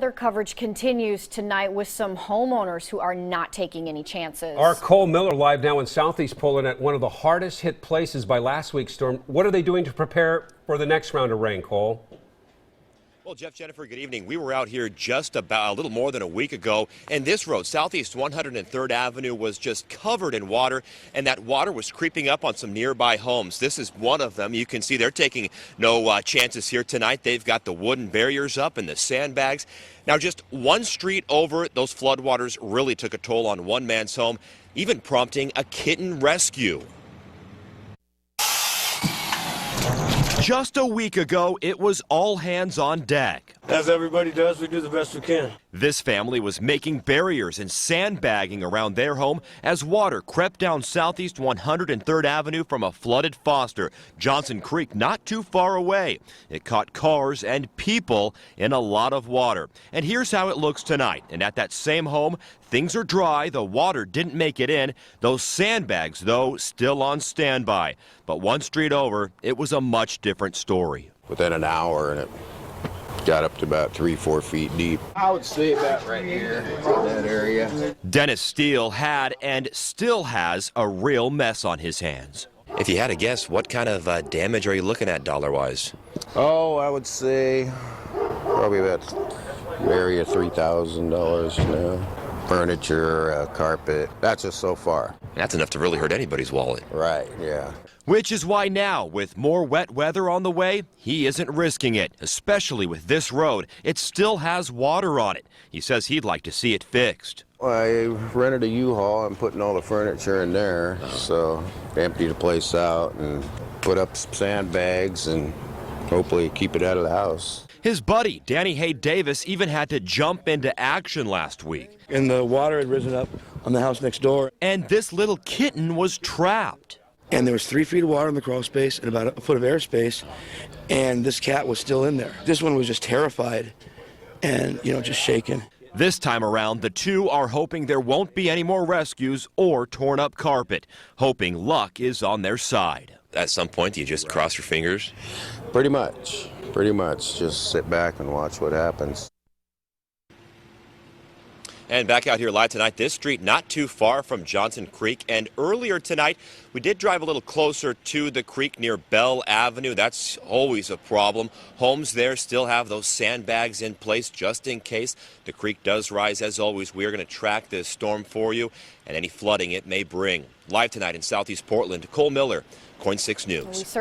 Their coverage continues tonight with some homeowners who are not taking any chances. Our Cole Miller live now in southeast Poland at one of the hardest hit places by last week's storm. What are they doing to prepare for the next round of rain, Cole? Well, Jeff, Jennifer, good evening. We were out here just about a little more than a week ago, and this road, Southeast 103rd Avenue, was just covered in water, and that water was creeping up on some nearby homes. This is one of them. You can see they're taking no chances here tonight. They've got the wooden barriers up and the sandbags. Now, just one street over, those floodwaters really took a toll on one man's home, even prompting a kitten rescue. Just a week ago, it was all hands on deck. As everybody does, we do the best we can. This family was making barriers and sandbagging around their home as water crept down Southeast 103rd Avenue from a flooded Foster, Johnson Creek, not too far away. It caught cars and people in a lot of water. And here's how it looks tonight. And at that same home, things are dry. The water didn't make it in. Those sandbags, though, still on standby. But one street over, it was a much different story. Within an hour, and it got up to about 3-4 feet deep. I would say about right here, in that area. Dennis Steele had and still has a real mess on his hands. If you had to guess, what kind of damage are you looking at dollar-wise? Oh, I would say probably about area $3,000 now. Furniture, carpet, that's just so far. That's enough to really hurt anybody's wallet. Right, yeah. Which is why now, with more wet weather on the way, he isn't risking it, especially with this road. It still has water on it. He says he'd like to see it fixed. Well, I rented a U-Haul. I'm putting all the furniture in there, so empty the place out and put up some sandbags and hopefully keep it out of the house. His buddy, Danny Hay Davis, even had to jump into action last week. And the water had risen up on the house next door. And this little kitten was trapped. And there was 3 feet of water in the crawl space and about a foot of airspace. And this cat was still in there. This one was just terrified and, just shaken. This time around, the two are hoping there won't be any more rescues or torn up carpet, hoping luck is on their side. At some point, do you just cross your fingers? Pretty much. Just sit back and watch what happens. And back out here live tonight, this street not too far from Johnson Creek. And earlier tonight, we did drive a little closer to the creek near Bell Avenue. That's always a problem. Homes there still have those sandbags in place just in case the creek does rise. As always, we are going to track this storm for you and any flooding it may bring. Live tonight in Southeast Portland, Cole Miller, KOIN 6 News.